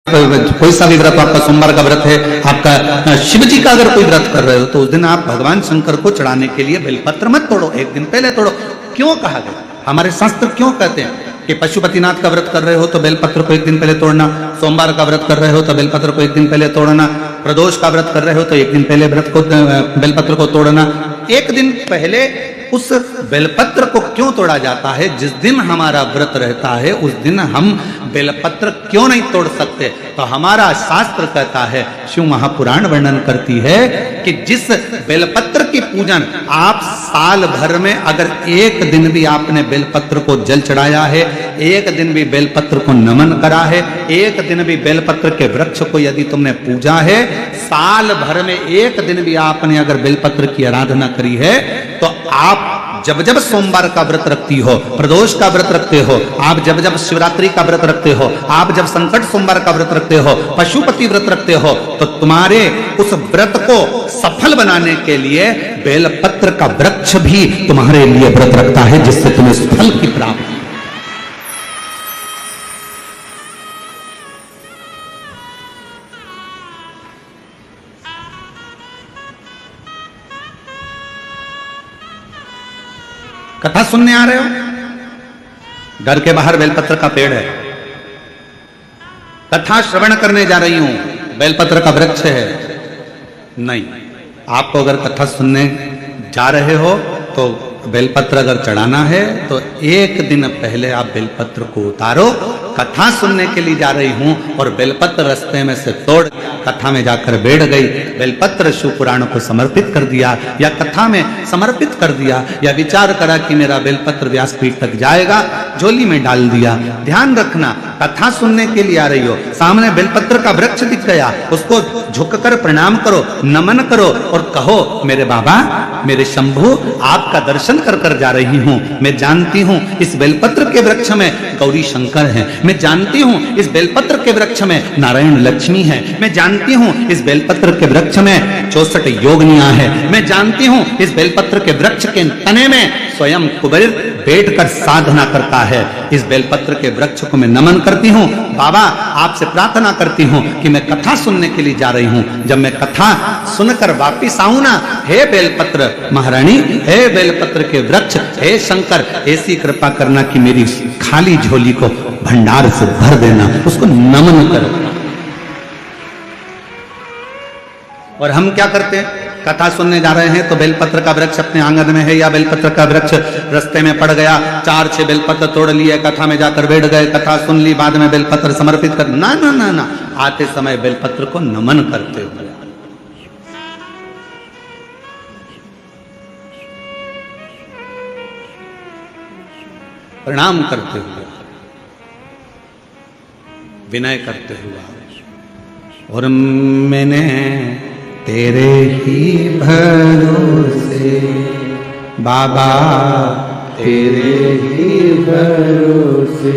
कोई सा भी व्रत, आपका सोमवार का व्रत है, आपका शिव जी का अगर कोई व्रत कर रहे हो तो उस दिन आप भगवान शंकर को चढ़ाने के लिए बेलपत्र मत तोड़ो, एक दिन पहले तोड़ो। क्यों कहा गया? हमारे शास्त्र क्यों कहते हैं कि पशुपतिनाथ का व्रत कर रहे हो तो बेलपत्र को एक दिन पहले तोड़ना, सोमवार का व्रत कर रहे हो तो बेलपत्र को एक दिन पहले तोड़ना, प्रदोष का व्रत कर रहे हो तो एक दिन पहले बेलपत्र को तोड़ना। एक दिन पहले उस बेलपत्र को क्यों तोड़ा जाता है? जिस दिन हमारा व्रत रहता है उस दिन हम बेलपत्र क्यों नहीं तोड़ सकते? तो हमारा शास्त्र कहता है, शिव महापुराण वर्णन करती है कि जिस बेलपत्र की पूजन आप साल भर में अगर एक दिन भी आपने बेलपत्र को जल चढ़ाया है, एक दिन भी बेलपत्र को नमन करा है, एक दिन भी बेलपत्र के वृक्ष को यदि तुमने पूजा है, साल भर में एक दिन भी आपने अगर बेलपत्र की आराधना करी है, तो आप जब जब सोमवार का व्रत रखती हो, प्रदोष का व्रत रखते हो, आप जब जब शिवरात्रि का व्रत रखते हो, आप जब संकट सोमवार का व्रत रखते हो, पशुपति व्रत रखते हो, तो तुम्हारे उस व्रत को सफल बनाने के लिए बेलपत्र का वृक्ष भी तुम्हारे लिए व्रत रखता है, जिससे तुम्हें फल की प्राप्ति। कथा सुनने आ रहे हो? घर के बाहर बेलपत्र का पेड़ है, कथा श्रवण करने जा रही हूं, बेलपत्र का वृक्ष है। नहीं, आपको अगर कथा सुनने जा रहे हो तो बेलपत्र अगर चढ़ाना है तो एक दिन पहले आप बेलपत्र को उतारो। कथा सुनने के लिए जा रही हूं और बेलपत्र रास्ते में से तोड़ कथा में जाकर बैठ गई, बेलपत्र शिव पुराण को समर्पित कर दिया या कथा में समर्पित कर दिया, या विचार करा कि मेरा बेलपत्र व्यासपीठ तक जाएगा, झोली में डाल दिया। ध्यान रखना, कथा सुनने के लिए आ रही हो, सामने बेलपत्र का वृक्ष दिख गया, उसको झुककर प्रणाम करो, नमन करो और कहो, मेरे बाबा, मेरे शंभु, आपका दर्शन कर कर जा रही हूं। मैं जानती हूं इस बेलपत्र के वृक्ष में गौरी शंकर हैं, मैं जानती हूं इस बेलपत्र के वृक्ष में नारायण लक्ष्मी है, मैं जानती हूं इस बेलपत्र के वृक्ष में 64 योगिनियां हैं, मैं जानती हूं इस बेलपत्र के वृक्ष के तने में स्वयं कुबेर बैठकर साधना करता है। इस बेलपत्र के वृक्ष को मैं नमन करती हूं। बाबा, आपसे प्रार्थना करती हूं कि मैं कथा सुनने के लिए जा रही हूं, जब मैं कथा सुनकर वापिस आऊं ना, हे बेलपत्र महारानी, हे बेलपत्र के वृक्ष, हे शंकर, ऐसी कृपा करना कि मेरी खाली झोली को भंडार से भर देना, उसको नमन करो। और हम क्या करते हैं? कथा सुनने जा रहे हैं तो बेलपत्र का वृक्ष अपने आंगन में है या बेलपत्र का वृक्ष रास्ते में पड़ गया, 4-6 बेलपत्र तोड़ लिए, कथा में जाकर बैठ गए, कथा सुन ली, बाद में बेलपत्र समर्पित कर, ना ना ना ना, आते समय बेलपत्र को नमन करते हुए, प्रणाम करते हुए, विनय करते हुए। और मैंने तेरे ही भरोसे बाबा, तेरे ही भरोसे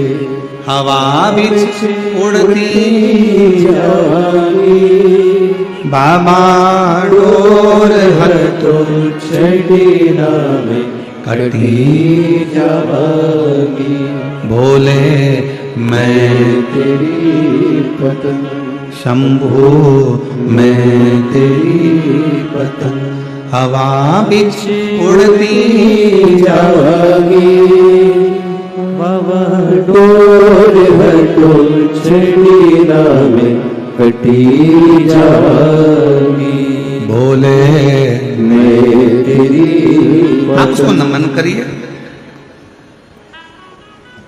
हवा बिच उड़ती जागी, बाबा डोर हर तो छड़ी नामे कटी जागी, बोले मैं तेरी पत्नी शंभु, मैं तेरी पतंग, हवा बिच उड़ती जागी, बाबा डोर हटो छड़ी नामे कटी जागी, बोले मैं तेरी। आप उसको नमन करिए।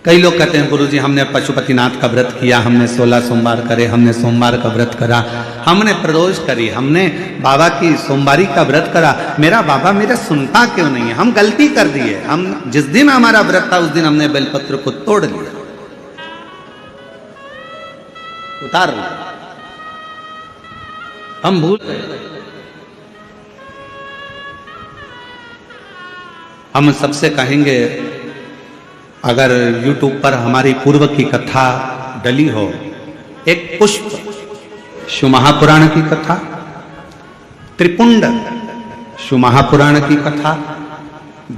कई लोग कहते हैं, गुरुजी हमने पशुपतिनाथ का व्रत किया, हमने 16 सोमवार करे, हमने सोमवार का व्रत करा, हमने प्रदोष करी, हमने बाबा की सोमवारी का व्रत करा, मेरा बाबा मेरा सुनता क्यों नहीं है? हम गलती कर दिए, हम जिस दिन हमारा व्रत था उस दिन हमने बेलपत्र को तोड़ लिया, उतार लिया, हम भूल गए। हम सबसे कहेंगे, अगर YouTube पर हमारी पूर्व की कथा डली हो, एक पुष्प शिव महापुराण की कथा, त्रिपुंड शिव महापुराण की कथा,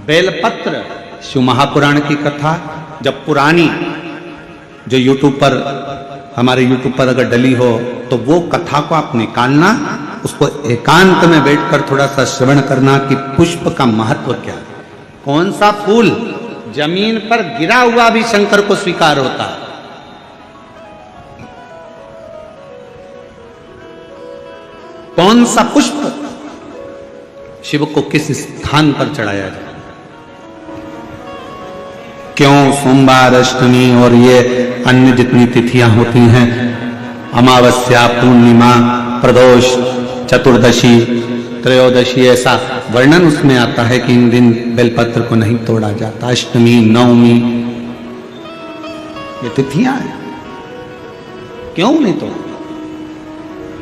बेलपत्र शिव महापुराण की कथा, जब पुरानी जो YouTube पर हमारे यूट्यूब पर अगर डली हो तो वो कथा को आप निकालना, उसको एकांत में बैठकर थोड़ा सा श्रवण करना कि पुष्प का महत्व क्या है। कौन सा फूल जमीन पर गिरा हुआ भी शंकर को स्वीकार होता है। कौन सा पुष्प शिव को किस स्थान पर चढ़ाया जाए। क्यों सोमवार, अष्टमी और ये अन्य जितनी तिथियां होती हैं, अमावस्या, पूर्णिमा, प्रदोष, चतुर्दशी, त्रयोदशी, ऐसा वर्णन उसमें आता है कि इन दिन बेलपत्र को नहीं तोड़ा जाता। अष्टमी, नवमी, ये तिथियां हैं, क्यों नहीं तोड़ा,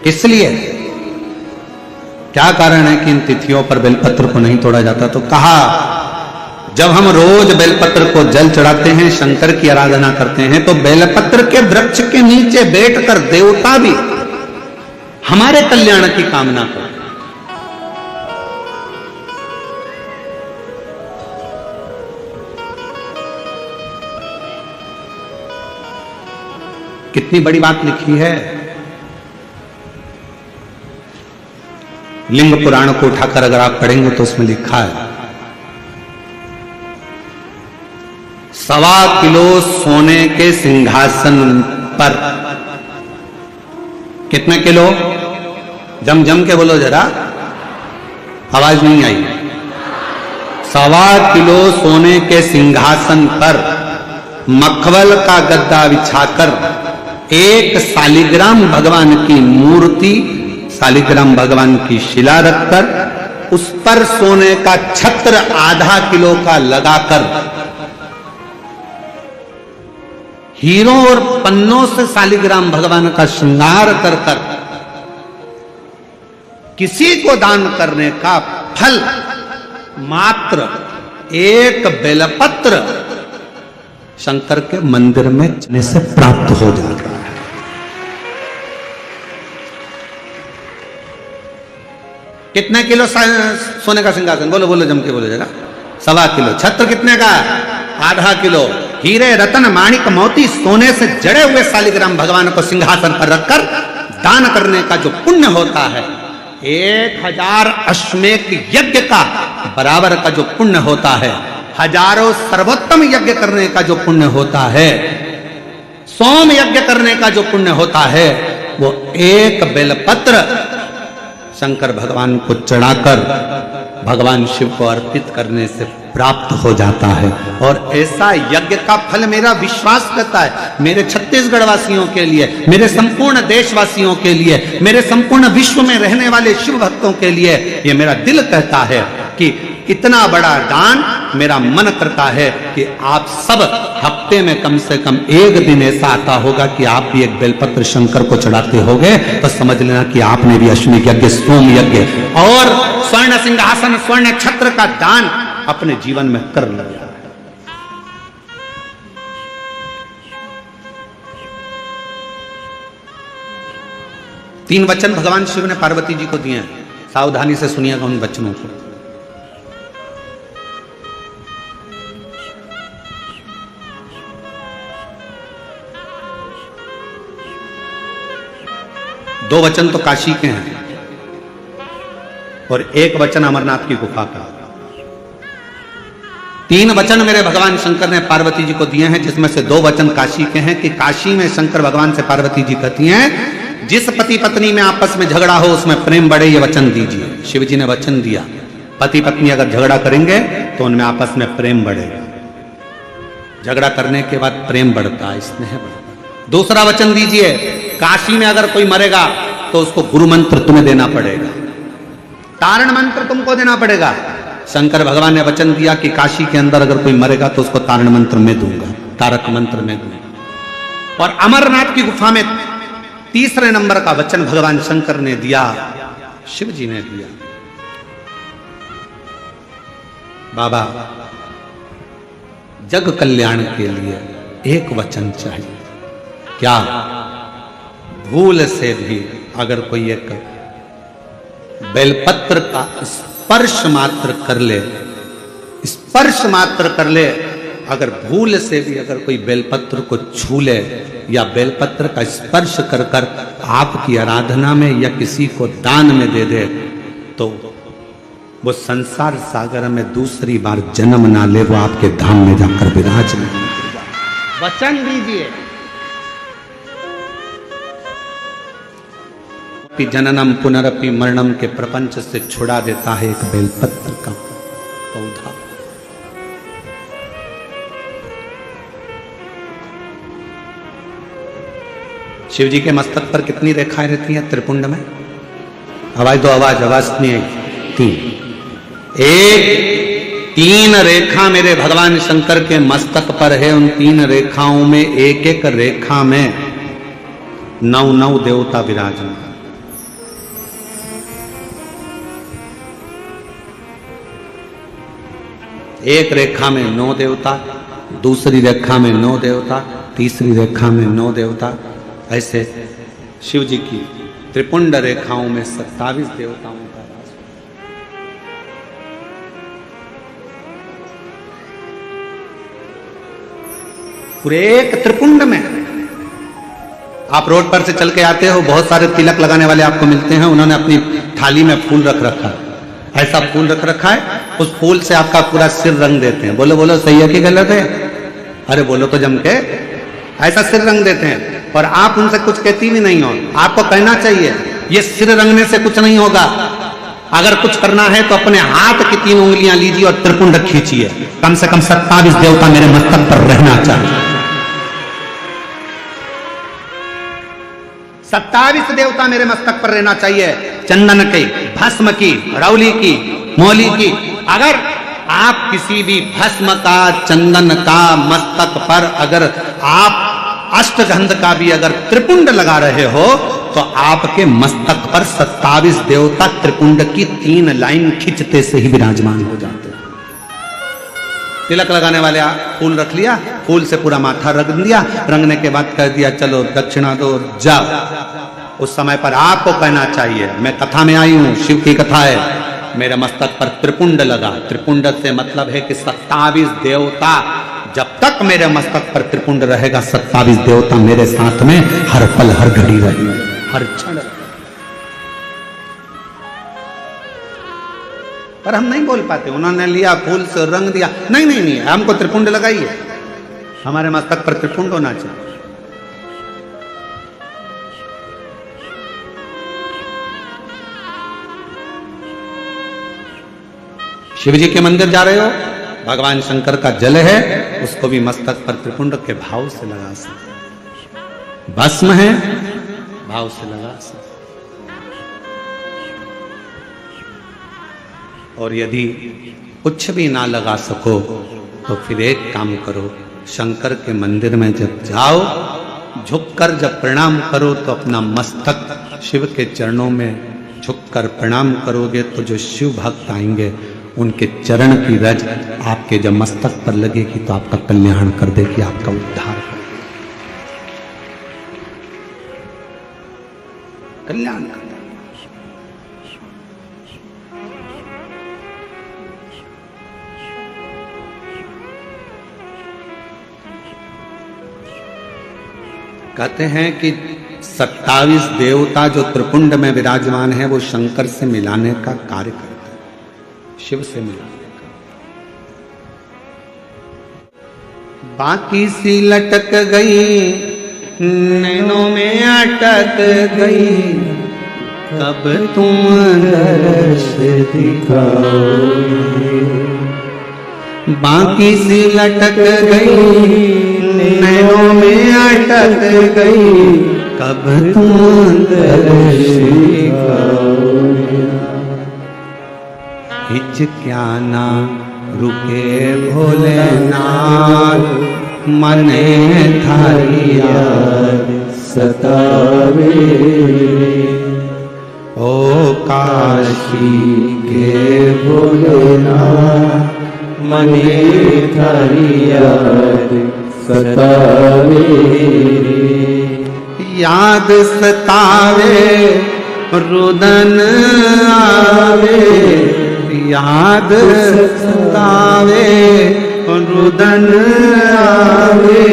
इसलिए क्या कारण है कि इन तिथियों पर बेलपत्र को नहीं तोड़ा जाता। तो कहा जब हम रोज बेलपत्र को जल चढ़ाते हैं, शंकर की आराधना करते हैं, तो बेलपत्र के वृक्ष के नीचे बैठकर देवता भी हमारे कल्याण की कामना करते। कितनी बड़ी बात लिखी है। लिंग पुराण को उठाकर अगर आप पढ़ेंगे तो उसमें लिखा है 1.25 किलो सोने के सिंहासन पर, कितने किलो, जम के बोलो जरा, आवाज नहीं आई। 1.25 किलो सोने के सिंहासन पर मखमल का गद्दा बिछाकर एक शालिग्राम भगवान की मूर्ति, शालिग्राम भगवान की शिला रखकर उस पर सोने का छत्र 0.5 किलो का लगाकर हीरों और पन्नों से शालिग्राम भगवान का श्रृंगार कर कर किसी को दान करने का फल मात्र एक बेलपत्र शंकर के मंदिर में जाने से प्राप्त हो जाता है। कितने किलो सोने का सिंहासन, बोलो बोलो जम के बोलो जरा। 1.25 किलो। छत्र कितने का? 0.5 किलो। हीरे, रतन, माणिक, मोती, सोने से जड़े हुए शालिग्राम भगवान को सिंहासन पर रखकर दान करने का जो पुण्य होता है, 1000 अश्वमेध यज्ञ का बराबर का जो पुण्य होता है, हजारों सर्वोत्तम यज्ञ करने का जो पुण्य होता है, सोम यज्ञ करने का जो पुण्य होता है, वो एक बेलपत्र शंकर भगवान को चढ़ाकर भगवान शिव को अर्पित करने से प्राप्त हो जाता है। और ऐसा यज्ञ का फल मेरा विश्वास करता है, मेरे छत्तीसगढ़ वासियों के लिए, मेरे संपूर्ण देशवासियों के लिए, मेरे संपूर्ण विश्व में रहने वाले शिव भक्तों के लिए, ये मेरा दिल कहता है कि इतना बड़ा दान मेरा मन करता है कि आप सब हफ्ते में कम से कम एक दिन ऐसा आता होगा कि आप भी एक बेलपत्र शंकर को चढ़ाते होगे, तो समझ लेना कि आपने भी अश्वमेध यज्ञ, सोम यज्ञ और स्वर्ण सिंहासन, स्वर्ण छत्र का दान अपने जीवन में कर लिया। तीन वचन भगवान शिव ने पार्वती जी को दिए हैं, सावधानी से सुनिएगा उन वचनों को। दो वचन तो काशी के हैं और एक वचन अमरनाथ की गुफा का। तीन वचन मेरे भगवान शंकर ने पार्वती जी को दिए हैं, जिसमें से दो वचन काशी के हैं कि काशी में शंकर भगवान से पार्वती जी कहती हैं, जिस पति पत्नी में आपस में झगड़ा हो उसमें प्रेम बढ़े, ये वचन दीजिए। शिव जी ने वचन दिया, पति पत्नी अगर झगड़ा करेंगे तो उनमें आपस में प्रेम बढ़ेगा। झगड़ा करने के बाद प्रेम बढ़ता है, स्नेह बढ़ता है। दूसरा वचन दीजिए, काशी में अगर कोई मरेगा तो उसको गुरु मंत्र तुम्हें देना पड़ेगा, तारण मंत्र तुमको देना पड़ेगा। शंकर भगवान ने वचन दिया कि काशी के अंदर अगर कोई मरेगा तो उसको तारण मंत्र में दूंगा, तारक मंत्र में दूंगा। और अमरनाथ की गुफा में तीसरे नंबर का वचन भगवान शंकर ने दिया, शिव जी ने दिया, बाबा जग कल्याण के लिए एक वचन चाहिए। क्या? भूल से भी अगर कोई एक बेलपत्र का स्पर्श मात्र कर ले, स्पर्श मात्र कर ले अगर भूल से भी अगर कोई बेलपत्र को छू ले या बेलपत्र का स्पर्श कर कर आपकी आराधना में या किसी को दान में दे दे, तो वो संसार सागर में दूसरी बार जन्म ना ले, वो आपके धाम में जाकर विराजमान। वचन दीजिए कि जननम पुनरपि मरणम के प्रपंच से छुड़ा देता है एक बेलपत्र का पौधा। शिव जी के मस्तक पर कितनी रेखाएं रहती हैं त्रिपुंड में? आवाज दो, आवाज नहीं आई। तीन रेखा मेरे भगवान शंकर के मस्तक पर है। उन तीन रेखाओं में एक एक रेखा में 9 देवता विराजमान। एक रेखा में 9 देवता, दूसरी रेखा में 9 देवता, तीसरी रेखा में 9 देवता। ऐसे शिव जी की त्रिपुंड रेखाओं में 27 देवताओं का वास। पूरे एक त्रिपुंड में। आप रोड पर से चल के आते हो, बहुत सारे तिलक लगाने वाले आपको मिलते हैं, उन्होंने अपनी थाली में फूल रख रखा है, ऐसा फूल रख रखा है, उस फूल से आपका पूरा सिर रंग देते हैं। बोलो बोलो सही है कि गलत है? अरे बोलो तो जम के। ऐसा सिर रंग देते हैं और आप उनसे कुछ कहती भी नहीं हो। आपको कहना चाहिए ये सिर रंगने से कुछ नहीं होगा, अगर कुछ करना है तो अपने हाथ की 3 उंगलियां लीजिए और त्रिपुंड खींचिए। कम से कम 27 देवता मेरे मस्तक पर रहना चाहिए। 27 देवता मेरे मस्तक पर रहना चाहिए। चंदन की, भस्म की, रौली की, मौली की। अगर आप किसी भी भस्म का, चंदन का मस्तक पर अगर आप अष्टगंध का भी अगर त्रिपुंड लगा रहे हो तो आपके मस्तक पर 27 देवता त्रिपुंड की 3 लाइन खींचते से ही विराजमान हो जाते हैं। तिलक लगाने वाले फूल रख लिया, फूल से पूरा माथा रंग दिया, रंगने के बाद कह दिया चलो दक्षिणा दो जाओ। उस समय पर आपको कहना चाहिए, मैं कथा में आई हूं, शिव की कथा है, मेरे मस्तक पर त्रिपुंड लगा। त्रिपुंड से मतलब है कि 27 देवता, जब तक मेरे मस्तक पर त्रिपुंड रहेगा 27 देवता मेरे साथ में हर पल हर घड़ी रहेंगे, हर क्षण। पर हम नहीं बोल पाते। उन्होंने लिया फूल से रंग दिया, नहीं नहीं नहीं, हमको त्रिपुंड लगाइए, हमारे मस्तक पर त्रिपुंड होना चाहिए। शिव जी के मंदिर जा रहे हो, भगवान शंकर का जल है, उसको भी मस्तक पर त्रिपुंड के भाव से लगा सकते। भस्म है, भाव से लगा सकते। और यदि कुछ भी ना लगा सको तो फिर एक काम करो, शंकर के मंदिर में जब जाओ, झुककर जब प्रणाम करो तो अपना मस्तक शिव के चरणों में झुककर प्रणाम करोगे तो जो शिव भक्त आएंगे उनके चरण की रज आपके जब मस्तक पर लगेगी तो आपका कल्याण कर देगी, आपका उद्धार कर देगी, कल्याण कर देगी। कहते हैं कि 27 देवता जो त्रिपुंड में विराजमान है वो शंकर से मिलाने का कार्य करते हैं, शिव से मिलाने का। बाकी सी लटक गई, नैनों में अटक गई, कब तुम दर्श दिखाओगे। बाकी सी लटक गई, नैनों में अटक गई, कब तुम दर्श दिखाओगे। हिच क्या ना रुके भोलेनाथ, मने थारी याद सतावे। ओ काशी के भोलेनाथ, मने थारी याद सतावे। याद सतावे रुदन आवे, याद सतावे रुदन आवे,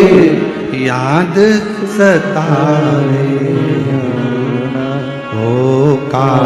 याद सतावे, ओ का